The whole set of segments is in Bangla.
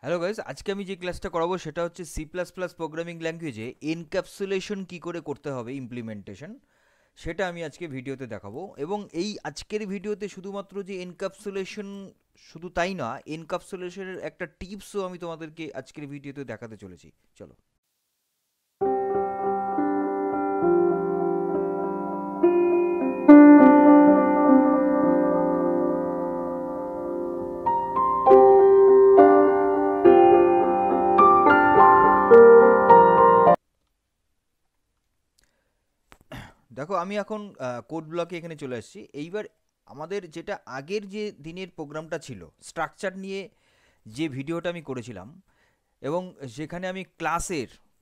হ্যালো গাইস, আজকে আমি যে ক্লাসটা করাবো সেটা হচ্ছে সি প্লাস প্লাস প্রোগ্রামিং ল্যাঙ্গুয়েজে এনক্যাপসুলেশন কী করে করতে হবে ইমপ্লিমেন্টেশন, সেটা আমি আজকে ভিডিওতে দেখাবো। এবং এই আজকের ভিডিওতে শুধুমাত্র যে এনক্যাপসুলেশন, শুধু তাই না, এনক্যাপসুলেশনের একটা টিপসও আমি তোমাদেরকে আজকের ভিডিওতে দেখাতে চলেছি। চলো। দেখো, আমি এখন কোড ব্লকে এখানে চলে এসেছি। এইবার আমাদের যেটা আগের যে দিনের প্রোগ্রামটা ছিল, স্ট্রাকচার নিয়ে যে ভিডিওটা আমি করেছিলাম, এবং সেখানে আমি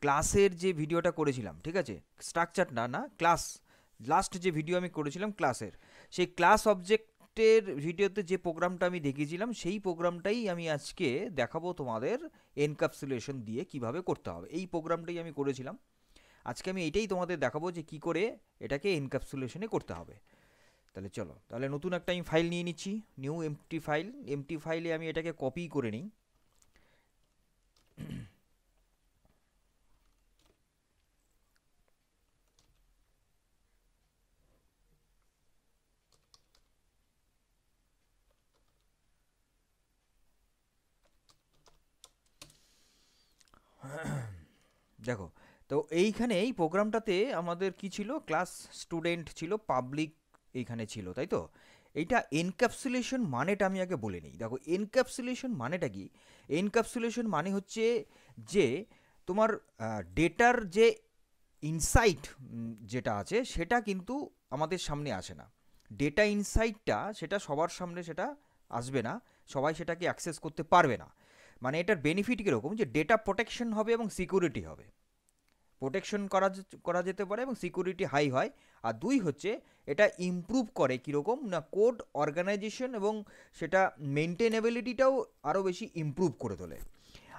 ক্লাসের যে ভিডিওটা করেছিলাম, ঠিক আছে, স্ট্রাকচার না না ক্লাস, লাস্ট যে ভিডিও আমি করেছিলাম ক্লাসের, সেই ক্লাস অবজেক্টের ভিডিওতে যে প্রোগ্রামটা আমি দেখিয়েছিলাম, সেই প্রোগ্রামটাই আমি আজকে দেখাবো তোমাদের এনক্যাপসুলেশন দিয়ে কিভাবে করতে হবে। এই প্রোগ্রামটাই আমি করেছিলাম। আজকে আমি এটাই তোমাদের দেখাবো যে কি করে এটাকে এনক্যাপসুলেশনে করতে হবে। তাহলে চলো, তাহলে নতুন একটা আমি ফাইল নিয়ে নিচ্ছি, নিউ এমটি ফাইলে আমি এটাকে কপি করে নিই। দেখো, তো এইখানে এই প্রোগ্রামটাতে আমাদের কি ছিল, ক্লাস স্টুডেন্ট ছিল, পাবলিক এইখানে ছিল, তাই তো। এইটা এনক্যাপসুলেশন মানেটা আমি আগে বলে নিই। দেখো, এনক্যাপসুলেশন মানেটা কি? এনক্যাপসুলেশন মানে হচ্ছে যে তোমার ডেটার যে ইনসাইট যেটা আছে সেটা কিন্তু আমাদের সামনে আসে না। ডেটা ইনসাইটটা সেটা সবার সামনে সেটা আসবে না, সবাই সেটাকে অ্যাক্সেস করতে পারবে না। মানে এটার বেনিফিট কীরকম, যে ডেটা প্রোটেকশন হবে এবং সিকিউরিটি হবে। প্রোটেকশন করা যেতে পারে এবং সিকিউরিটি হাই হয়। আর দুই হচ্ছে, এটা ইমপ্রুভ করে কীরকম না, কোড অর্গানাইজেশন এবং সেটা মেনটেনেবিলিটিটাও আরও বেশি ইমপ্রুভ করে তোলে।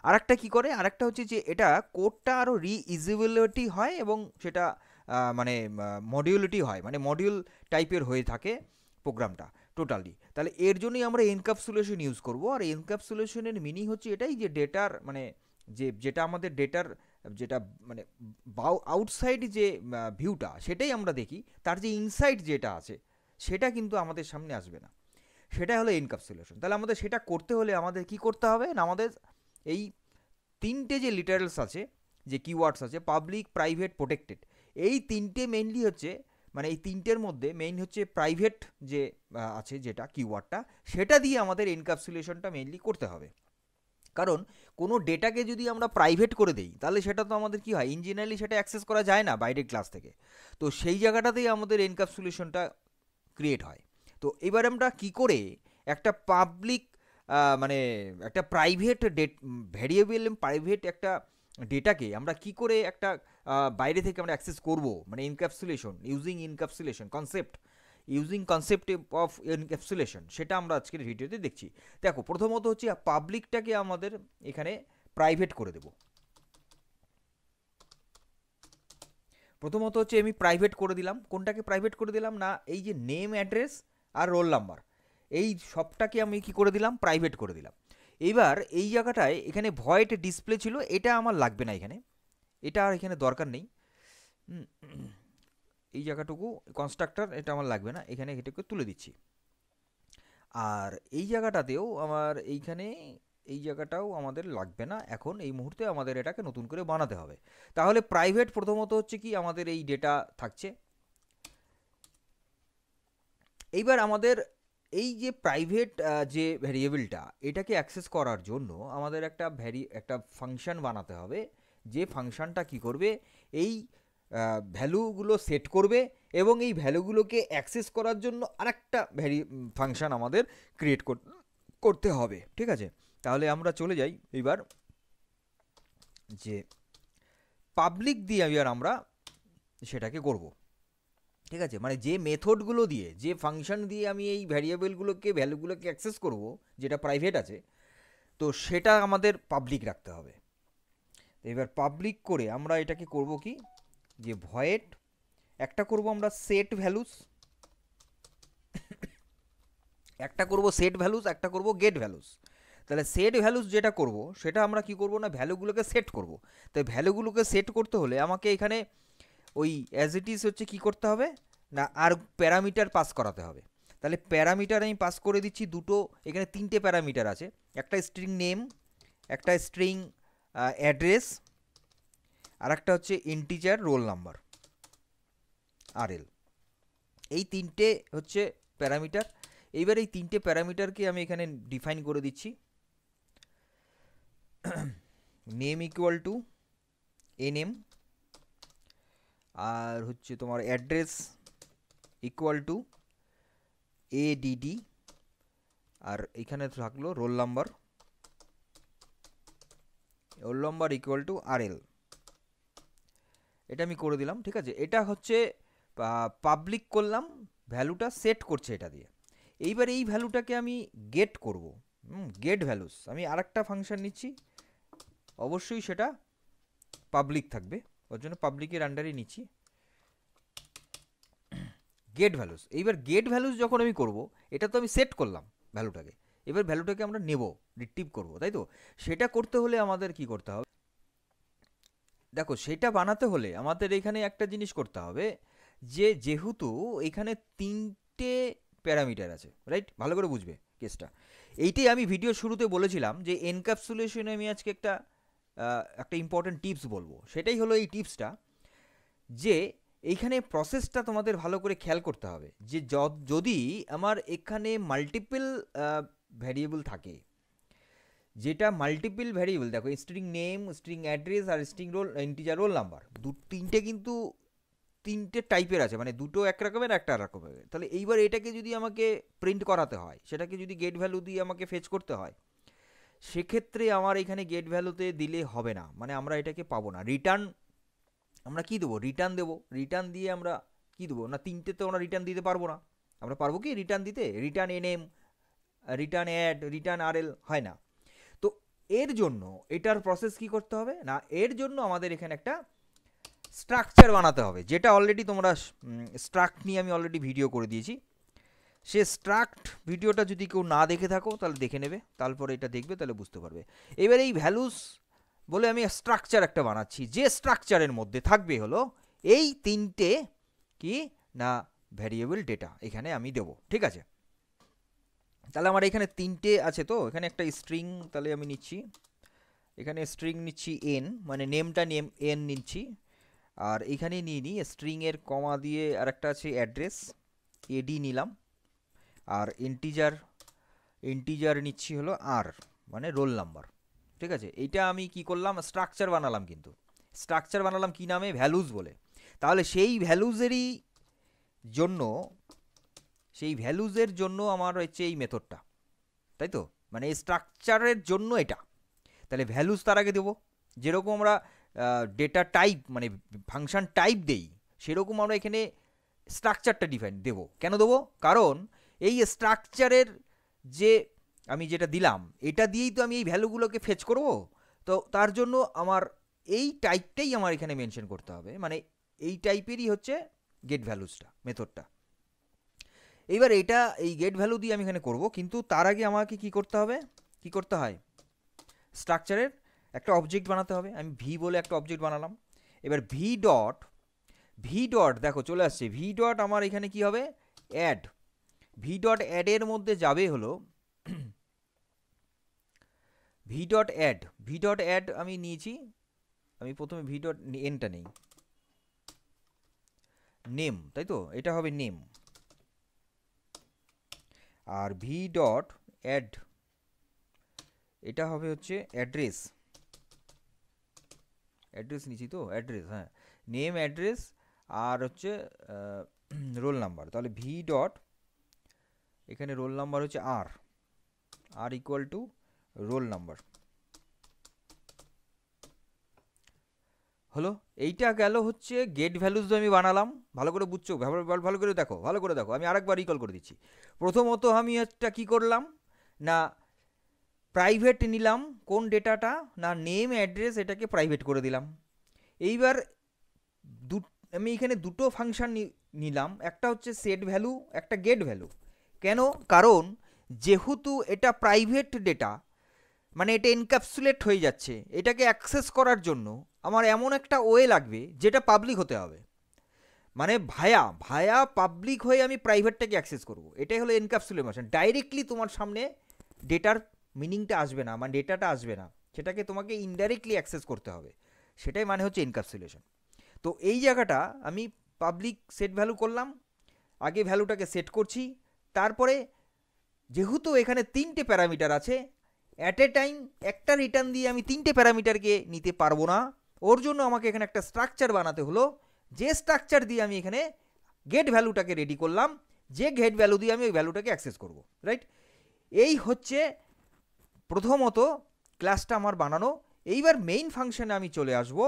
আরেকটা কী করে, আরেকটা হচ্ছে যে এটা কোডটা আরও রিইউজেবিলিটি হয় এবং সেটা মানে মডিউলিটি হয়, মানে মডিউল টাইপের হয়ে থাকে প্রোগ্রামটা টোটালি। তাহলে এর জন্যই আমরা এনক্যাপসুলেশন ইউজ করব। আর এনক্যাপসুলেশনের মিনিং হচ্ছে এটাই, যে ডেটার মানে যেটা আমাদের ডেটার যেটা মানে আউটসাইড যে ভিউটা সেটাই আমরা দেখি, তার যে ইনসাইড যেটা আছে সেটা কিন্তু আমাদের সামনে আসবে না। সেটা হলো এনক্যাপসুলেশন। তাহলে আমাদের সেটা করতে হলে আমাদের কি করতে হবে না, আমাদের এই তিনটে যে লিটারেলস আছে, যে কিওয়ার্ডস আছে, পাবলিক, প্রাইভেট, প্রোটেক্টেড, এই তিনটে মেইনলি হচ্ছে, মানে এই তিনটের মধ্যে মেইন হচ্ছে প্রাইভেট যে আছে যেটা কিওয়ার্ডটা, সেটা দিয়ে আমাদের এনক্যাপসুলেশনটা মেইনলি করতে হবে। কারণ কোনো ডেটাকে যদি আমরা প্রাইভেট করে দেই, তাহলে সেটা তো আমাদের কি হয়, ইঞ্জিনিয়ারলি সেটা অ্যাক্সেস করা যায় না বাইরের ক্লাস থেকে। তো সেই জায়গাটাতেই আমাদের এনক্যাপসুলেশনটা ক্রিয়েট হয়। তো এবার আমরা কি করে একটা পাবলিক মানে একটা প্রাইভেট ভ্যারিয়েবল প্রাইভেট একটা ডেটাকে আমরা কি করে একটা বাইরে থেকে আমরা অ্যাক্সেস করব, মানে encapsulation using concept of encapsulation, সেটা আমরা আজকের ভিডিওতে দেখছি। দেখো, প্রথমত হচ্ছে পাবলিকটাকে আমাদের এখানে প্রাইভেট করে দেব। প্রথমত হচ্ছে আমি প্রাইভেট করে দিলাম, কোনটাকে প্রাইভেট করে দিলাম না, এই যে নেম, অ্যাড্রেস আর রোল নাম্বার, এই সবটাকে আমি কি করে দিলাম, প্রাইভেট করে দিলাম। এইবার এই জায়গাটায় এখানে ভয়েড ডিসপ্লে ছিল, এটা আমার লাগবে না এখানে, এটা আর এখানে দরকার নেই। এই জায়গাটুকু কনস্ট্রাক্টর, এটা আমার লাগবে না, এখানে এটাকে তুলে দিচ্ছি। আর এই জায়গাটাতেও আমার এইখানে এই জায়গাটাও আমাদের লাগবে না এখন এই মুহূর্তে, আমাদের এটাকে নতুন করে বানাতে হবে। তাহলে প্রাইভেট প্রথমত হচ্ছে কি, আমাদের এই ডেটা থাকছে। এইবার আমাদের এই যে প্রাইভেট যে ভ্যারিয়েবলটা, এটাকে অ্যাক্সেস করার জন্য আমাদের একটা ফাংশন বানাতে হবে, যে ফাংশনটা কি করবে, এই ভ্যালুগুলো সেট করবে এবং এই ভ্যালুগুলোকে অ্যাক্সেস করার জন্য আরেকটা ফাংশন আমাদের ক্রিয়েট করতে হবে, ঠিক আছে। তাহলে আমরা চলে যাই এবার, যে পাবলিক দিয়ে এবার আমরা সেটাকে করব, ঠিক আছে। মানে যে মেথডগুলো দিয়ে, যে ফাংশন দিয়ে আমি এই ভ্যালুগুলোকে অ্যাক্সেস করব, যেটা প্রাইভেট আছে, তো সেটা আমাদের পাবলিক রাখতে হবে। তো এবার পাবলিক করে আমরা এটাকে করব কি, যে ভয়েড একটা করব আমরা সেট ভ্যালুস, একটা করব গেট ভ্যালুস। তাহলে সেট ভ্যালুস যেটা করব সেটা আমরা কি করব না ভ্যালুগুলোকে সেট করব। তাই ভ্যালুগুলোকে সেট করতে হলে আমাকে এখানে ওই অ্যাজ ইট ইজ হচ্ছে কি করতে হবে না আর প্যারামিটার পাস করাতে হবে। তাহলে প্যারামিটার আমি পাস করে দিচ্ছি দুটো, এখানে তিনটে প্যারামিটার আছে, একটা স্ট্রিং নেম, একটা স্ট্রিং অ্যাড্রেস, আর একটা হচ্ছে ইন্টিজার রোল নাম্বার আরএল। এই তিনটে হচ্ছে প্যারামিটার। এইবার এই তিনটে প্যারামিটারকে আমি এখানে ডিফাইন করে দিচ্ছি। নেম ইকুয়াল টু এনএম, আর হচ্ছে তোমার অ্যাড্রেস ইকুয়াল টু এডিডি, আর এখানে থাকলো roll number equal to RL. এটা আমি করে দিলাম, ঠিক আছে। এটা হচ্ছে পাবলিক করলাম, ভ্যালুটা সেট করছে এটা দিয়ে। এইবার এই ভ্যালুটাকে আমি গেট করব, গেট ভ্যালুস। আমি আরেকটা ফাংশন নিচ্ছি, অবশ্যই সেটা পাবলিক থাকবে, ওর জন্য পাবলিকের আন্ডারে নিচ্ছি গেট ভ্যালুস। এইবার গেট ভ্যালুস যখন আমি করব, এটা তো আমি সেট করলাম ভ্যালুটাকে, এবার ভ্যালুটাকে আমরা নেব, রিট্রিভ করব, তাই তো। সেটা করতে হলে আমাদের কি করতে হবে দেখো, সেটা বানাতে হলে আমাদের এখানে একটা জিনিস করতে হবে, যে যেহেতু এখানে তিনটে প্যারামিটার আছে, রাইট, ভালো করে বুঝবে কেসটা। এইটাই আমি ভিডিও শুরুতে বলেছিলাম যে এনক্যাপসুলেশনে আমি আজকে একটা ইম্পর্টেন্ট টিপস বলবো। সেটাই হলো এই টিপসটা, যে এইখানে প্রসেসটা তোমাদের ভালো করে খেয়াল করতে হবে, যে যদি আমার এখানে মাল্টিপল ভ্যারিয়েবল থাকে, যেটা মাল্টিপল ভ্যারিয়েবল, দেখো স্ট্রিং নেম, স্ট্রিং অ্যাড্রেস আর string roll integer roll number, তিনটে কিন্তু তিনটে টাইপের আছে, মানে দুটো এক রকমের একটা রকমের। তাহলে এইবার এটাকে যদি আমাকে প্রিন্ট করাতে হয়, সেটাকে যদি গেট ভ্যালু দিয়ে আমাকে ফেচ করতে হয়, সেক্ষেত্রে আমার এখানে গেট ভ্যালুতে দিলে হবে না, মানে আমরা এটাকে পাবো না। রিটার্ন আমরা কি দেবো, রিটার্ন দেবো। রিটার্ন দিয়ে আমরা কি দেবো না, তিনটে তো আমরা রিটার্ন দিতে পারবো না। আমরা পারবো কি রিটার্ন দিতে? Return NM, return add, return RL, হয় না। তো এর জন্য এটার প্রসেস কি করতে হবে না, এর জন্য আমাদের এখানে একটা স্ট্রাকচার বানাতে হবে, যেটা অলরেডি তোমরা স্ট্রাক্ট নিয়ে আমি অলরেডি ভিডিও করে দিয়েছি। সে স্ট্রাক্ট ভিডিওটা যদি কেউ না দেখে থাকো তাহলে দেখে নেবে, তারপরে এটা দেখবে, তাহলে বুঝতে পারবে। এবার এই ভ্যালুস বলে আমি স্ট্রাকচার একটা বানাচ্ছি, যে স্ট্রাকচারের মধ্যে থাকবে হলো এই তিনটে কি না ভ্যারিয়েবল ডেটা এখানে আমি দেবো, ঠিক আছে। তাহলে আমার এখানে তিনটে আছে, তো এখানে একটা স্ট্রিং তাহলে আমি নিচ্ছি, এখানে স্ট্রিং নিচ্ছি এন, মানে নেমটা নেম এন নিচ্ছি, আর এখানে নিয়ে নিই স্ট্রিংয়ের কমা দিয়ে আর একটা আছে অ্যাড্রেস এডি নিলাম, আর ইন্টিজার নিচ্ছি হলো আর, মানে রোল নাম্বার, ঠিক আছে। এইটা আমি কি করলাম, স্ট্রাকচার বানালাম, কিন্তু স্ট্রাকচার বানালাম কি নামে, ভ্যালুজ বলে। তাহলে সেই ভ্যালুজের জন্য আমার হচ্ছে এই মেথডটা, তাই তো, মানে এই স্ট্রাকচারের জন্য এটা। তাহলে ভ্যালুজ তার আগে দেবো, যেরকম আমরা ডেটা টাইপ মানে ফাংশন টাইপ দেই, সেরকম আমরা এখানে স্ট্রাকচারটা ডিফাইন দেবো। কেন দেবো? কারণ এই স্ট্রাকচারের যে আমি যেটা দিলাম, এটা দিয়েই তো আমি এই ভ্যালুগুলোকে ফেচ করব। তো তার জন্য আমার এই টাইপটাই আমার এখানে মেনশন করতে হবে, মানে এই টাইপেরই হচ্ছে গেট ভ্যালুসটা মেথডটা। এইবার এটা এই গেট ভ্যালু দিয়ে আমি এখানে করব, কিন্তু তার আগে আমাকে কি করতে হবে, কি করতে হয়, স্ট্রাকচারের একটা অবজেক্ট বানাতে হবে। আমি ভি বলে একটা অবজেক্ট বানালাম। এবার ভি ডট দেখো চলে আসছে, ভি ডট আমার এখানে কি হবে, অ্যাড। ভি ডট অ্যাডের মধ্যে যাবে হলো ভি ডট অ্যাড আমি নিয়েছি, আমি প্রথমে ভি ডট এনটা নেই, নেম, তাই তো, এটা হবে নেম। আর ভি ডট অ্যাড এটা হবে হচ্ছে অ্যাড্রেস নিয়েছি তো, অ্যাড্রেস, হ্যাঁ, নেম অ্যাড্রেস আর হচ্ছে রোল নাম্বার। তাহলে ভি ডট এখানে রোল নাম্বার হচ্ছে আর ইকুয়াল টু রোল নাম্বার হলো। এইটা গেল হচ্ছে গেট ভ্যালুজ আমি বানালাম। ভালো করে বুঝছো, ভালো করে দেখো, আমি আরেকবার রিকল করে দিচ্ছি। প্রথমত আমি একটা কি করলাম না, প্রাইভেট নিলাম কোন ডেটাটা না, নেম অ্যাড্রেস, এটাকে প্রাইভেট করে দিলাম। এইবার আমি এখানে দুটো ফাংশন নিলাম, একটা হচ্ছে সেট ভ্যালু, একটা গেট ভ্যালু। কেন? কারণ যেহেতু এটা প্রাইভেট ডেটা, মানে এটা এনক্যাপসুলেট হয়ে যাচ্ছে, এটাকে অ্যাক্সেস করার জন্য আমার এমন একটা ওয়ে লাগবে যেটা পাবলিক হতে হবে। মানে ভায়া ভায়া পাবলিক হয়ে আমি প্রাইভেটটাকে অ্যাক্সেস করব, এটাই হলো এনক্যাপসুলেশন। ডাইরেক্টলি তোমার সামনে ডেটার মিনিংটা আসবে না, মানে ডেটাটা আসবে না, সেটাকে তোমাকে ইনডাইরেক্টলি অ্যাক্সেস করতে হবে, সেটাই মানে হচ্ছে এনক্যাপসুলেশন। তো এই জায়গাটা আমি পাবলিক সেট ভ্যালু করলাম, আগে ভ্যালুটাকে সেট করছি, তারপরে যেহেতু এখানে তিনটে প্যারামিটার আছে, অ্যাট এ টাইম একটা রিটার্ন দিয়ে আমি তিনটে প্যারামিটারকে নিতে পারবো না, ওর জন্য আমাকে এখানে একটা স্ট্রাকচার বানাতে হলো, যে স্ট্রাকচার দিয়ে আমি এখানে গেট ভ্যালুটাকে রেডি করলাম, যে গেট ভ্যালু দিয়ে আমি ওই ভ্যালুটাকে অ্যাক্সেস করব, রাইট? এই হচ্ছে প্রথমত ক্লাসটা আমার বানানো। এইবার মেইন ফাংশনে আমি চলে আসব।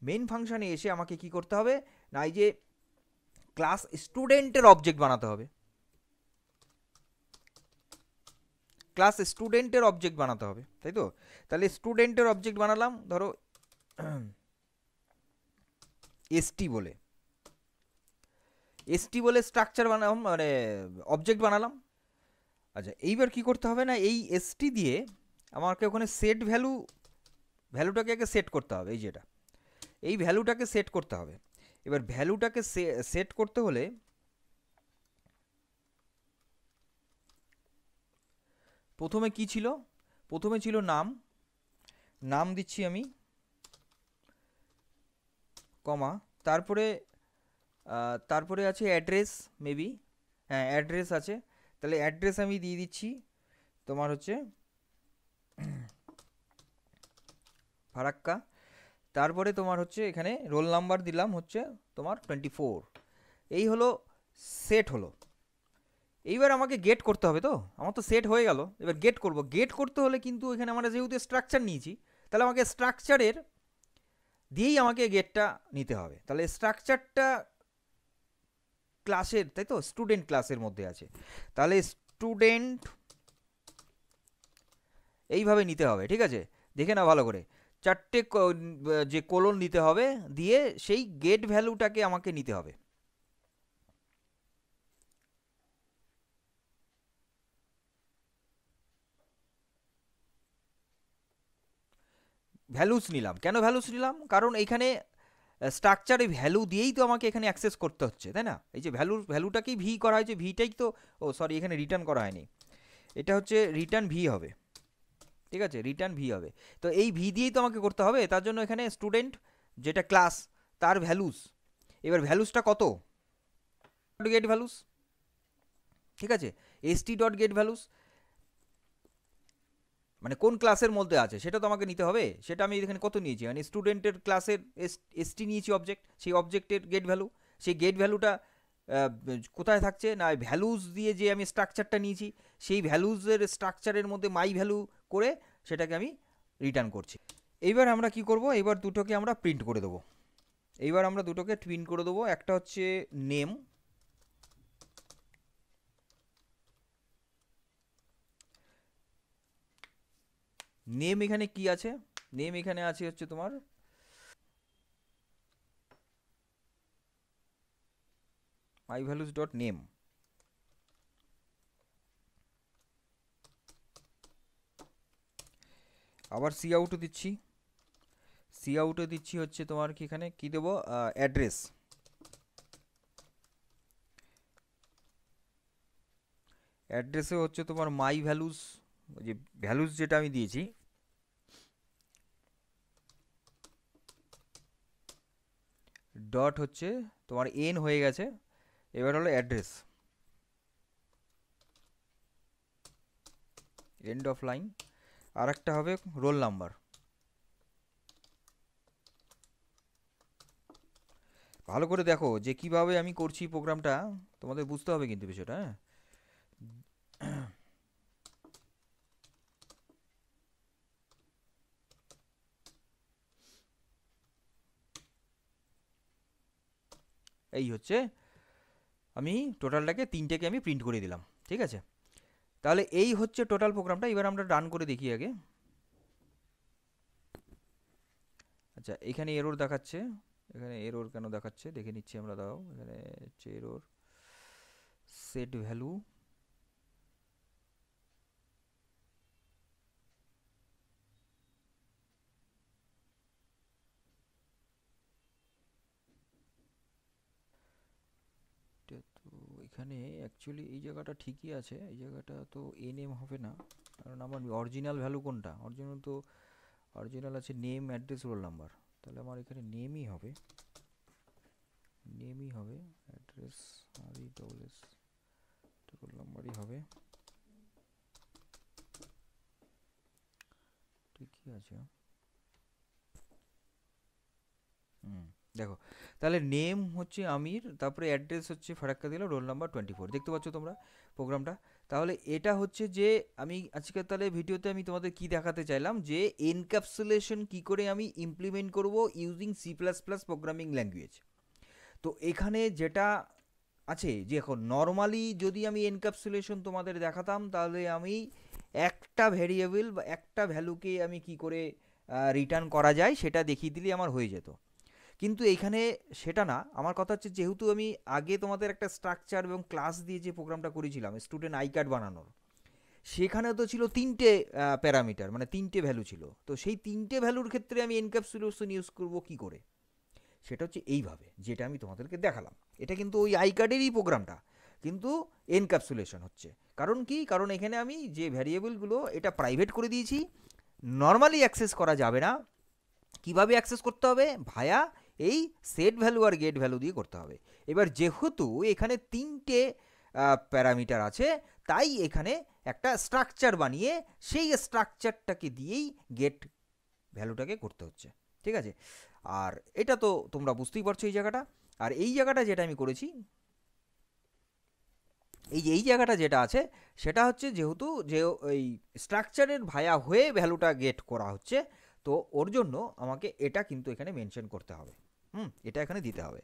মেইন ফাংশনে এসে আমাকে কি করতে হবে না, এই যে ক্লাস স্টুডেন্টের অবজেক্ট বানাতে হবে, ক্লাস স্টুডেন্টের অবজেক্ট বানাতে হবে, তাই তো? তাহলে স্টুডেন্টের অবজেক্ট বানালাম, ধরো এসটি বলে, এসটি বলে স্ট্রাকচার বানালাম, মানে অবজেক্ট বানালাম। আচ্ছা, এইবার কি করতে হবে না, এই এসটি দিয়ে আমাকে ওখানে সেট ভ্যালু, ভ্যালুটাকে আগে সেট করতে হবে, এই যেটা, এই ভ্যালুটাকে সেট করতে হবে। এবার ভ্যালুটাকে সেট করতে হলে প্রথমে কি ছিল, প্রথমে ছিল নাম, নাম দিচ্ছি আমি কমা, তারপরে তারপরে আছে অ্যাড্রেস, মেবি, হ্যাঁ অ্যাড্রেস আছে, তাহলে অ্যাড্রেস আমি দিয়ে দিচ্ছি তোমার হচ্ছে ফারাক্কা। তারপরে তোমার হচ্ছে এখানে রোল নাম্বার দিলাম হচ্ছে তোমার 24। এই হলো সেট হলো। এইবার আমাকে গেট করতে হবে, তো আমার তো সেট হয়ে গেল, এবার গেট করব। গেট করতে হলে কিন্তু এখানে আমরা যেহেতু স্ট্রাকচার নিয়েছি, তাহলে আমাকে স্ট্রাকচারের দিয়েই আমাকে গেটটা নিতে হবে। তাহলে স্ট্রাকচারটা ক্লাসের, তাই তো, স্টুডেন্ট ক্লাসের মধ্যে আছে, তাহলে স্টুডেন্ট এইভাবে নিতে হবে, ঠিক আছে? দেখে নাও ভালো করে, চারটে যে কোলন দিতে হবে, দিয়ে সেই গেট ভ্যালুটাকে আমাকে নিতে হবে। ভ্যালুস নিলাম, কেন ভ্যালুস নিলাম? কারণ এইখানে স্ট্রাকচারে ভ্যালু দিয়েই তো আমাকে এখানে অ্যাক্সেস করতে হচ্ছে, তাই না? এই যে ভ্যালুটাকেই ভি করা হয়েছে, ভিটাই তো, ও সরি, এখানে রিটার্ন করা হয়নি, এটা হচ্ছে রিটার্ন ভি হবে, ঠিক আছে, রিটার্ন ভি হবে। তো এই ভি দিয়েই তো আমাকে করতে হবে, তার জন্য এখানে স্টুডেন্ট যেটা ক্লাস, তার ভ্যালুস, এবার ভ্যালুসটা কত, গেট ভ্যালুস, ঠিক আছে, এসটি ডট গেট ভ্যালুস, মানে কোন ক্লাসের মধ্যে আছে সেটা তো আমাকে নিতে হবে, সেটা আমি এখানে কত নিয়েছি, মানে স্টুডেন্টের ক্লাসের এসটি নিয়েছি অবজেক্ট, সেই অবজেক্টের গেট ভ্যালু, সেই গেট ভ্যালুটা কোথায় থাকছে না, ভ্যালুস দিয়ে যে আমি স্ট্রাকচারটা নিয়েছি, সেই ভ্যালুজের স্ট্রাকচারের মধ্যে মাই ভ্যালু করে সেটাকে আমি রিটার্ন করছি। এইবার আমরা কি করব, এইবার দুটোকে আমরা প্রিন্ট করে দেবো, এইবার আমরা দুটোকে প্রিন্ট করে দেবো। একটা হচ্ছে নেম, নেম এখানে কি আছে, নেম এখানে আছে হচ্ছে তোমার মাই ভ্যালুস ডট নেম, আবার সি আউটও দিচ্ছি, সি আউটে দিচ্ছি হচ্ছে তোমার কি, এখানে কি দেবো, অ্যাড্রেস, অ্যাড্রেসে হচ্ছে তোমার মাই ভ্যালুস, যে ভ্যালুস যেটা আমি দিয়েছি, ডট হচ্ছে তোমার এন হয়ে গেছে, এবার হলো অ্যাড্রেস, এন্ড অফ লাইন। আর একটা হবে রোল নাম্বার। ভালো করে দেখো যে কিভাবে আমি করছি প্রোগ্রামটা, তোমাদের বুঝতে হবে কিন্তু বিষয়টা, হ্যাঁ। এই হচ্ছে, আমি টোটালটাকে তিনটেকে আমি প্রিন্ট করে দিলাম, ঠিক আছে? তাহলে এই হচ্ছে টোটাল প্রোগ্রামটা। এবার আমরা রান করে দেখি আগে। আচ্ছা, এখানে এরর দেখাচ্ছে, এখানে এরর কেন দেখাচ্ছে দেখে নিচ্ছি আমরা, দাও, এখানে হচ্ছে এরর, সেট ভ্যালু, এইটা তো এখানে অ্যাকচুয়ালি এই জায়গাটা ঠিকই আছে, এই জায়গাটা তো এনএম হবে না, কারণ আমার অরিজিনাল ভ্যালু কোনটা, অরিজিনাল তো অরিজিনাল আছে নেম অ্যাড্রেস রোল নাম্বার, তাহলে আমার এখানে নেমই হবে, নেমই হবে, অ্যাড্রেস আর ই ডবল এস রোল নাম্বারই হবে, ঠিকই আছে। দেখো তাহলে নেম হচ্ছে আমির, তারপরে অ্যাড্রেস হচ্ছে ফারাক্কা দিলাম, রোল নাম্বার 24, দেখতে পাচ্ছ তোমরা প্রোগ্রামটা। তাহলে এটা হচ্ছে যে আমি আজকে তাহলে ভিডিওতে আমি তোমাদের কি দেখাতে চাইলাম, যে এনক্যাপসুলেশন কি করে আমি ইমপ্লিমেন্ট করব ইউজিং C++ প্রোগ্রামিং ল্যাঙ্গুয়েজ। তো এখানে যেটা আছে যে এখন নর্মালি যদি আমি এনক্যাপসুলেশন তোমাদের দেখাতাম, তাহলে আমি একটা ভেরিয়েবল বা একটা ভ্যালুকে আমি কি করে রিটার্ন করা যায় সেটা দেখিয়ে দিলেই আমার হয়ে যেত, কিন্তু এইখানে সেটা না। আমার কথা হচ্ছে যেহেতু আমি আগে তোমাদের একটা স্ট্রাকচার এবং ক্লাস দিয়ে যে প্রোগ্রামটা করেছিলাম স্টুডেন্ট আই কার্ড বানানোর, সেখানে তো ছিল তিনটে প্যারামিটার, মানে তিনটে ভ্যালু ছিল, তো সেই তিনটে ভ্যালুর ক্ষেত্রে আমি এনক্যাপসুলেশন ইউজ করব কি করে, সেটা হচ্ছে এইভাবে যেটা আমি তোমাদেরকে দেখালাম। এটা কিন্তু ওই আই কার্ডেরই প্রোগ্রামটা, কিন্তু এনক্যাপসুলেশন হচ্ছে। কারণ কি, কারণ এখানে আমি যে ভ্যারিয়েবলগুলো এটা প্রাইভেট করে দিয়েছি, নর্মালি অ্যাক্সেস করা যাবে না। কিভাবে অ্যাক্সেস করতে হবে, ভায়া এই সেট ভ্যালু আর গেট ভ্যালু দিয়ে করতে হবে। এবার যেহেতু এখানে তিনটে প্যারামিটার আছে, তাই এখানে একটা স্ট্রাকচার বানিয়ে সেই স্ট্রাকচারটাকে দিয়েই গেট ভ্যালুটাকে করতে হচ্ছে, ঠিক আছে। আর এটা তো তোমরা বুঝতেই পারছো এই জায়গাটা। আর এই জায়গাটা যেটা আমি করেছি, এই জায়গাটা যেটা আছে সেটা হচ্ছে যেহেতু যে ওই স্ট্রাকচারের ভায়া হয়ে ভ্যালুটা গেট করা হচ্ছে, তো ওর জন্য আমাকে এটা কিন্তু এখানে মেনশন করতে হবে, এটা এখানে দিতে হবে,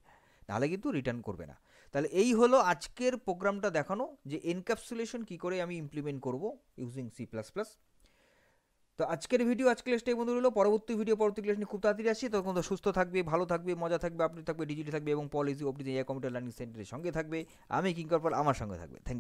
নাহলে কিন্তু রিটার্ন করবে না। তাহলে এই হলো আজকের প্রোগ্রামটা দেখানো, যে এনক্যাপসুলেশন কি করে আমি ইমপ্লিমেন্ট করব ইউজিং C++। তো আজকের ভিডিও আজকে ক্লাসটাই বন্ধু রইলো, পরবর্তী ভিডিও পরবর্তী ক্লাস নিয়ে খুব তাড়াতাড়ি আসছি। তখন তো সুস্থ থাকবে, ভালো থাকবে, মজা থাকবে, আপডেট থাকবে, ডিজিটাল থাকবে এবং পলিসি অপডেট কম্পিউটার লার্নিং সেন্টারের সঙ্গে থাকবে। আমি কিঙ্কর পাল, আমার সঙ্গে থাকবে। থ্যাংক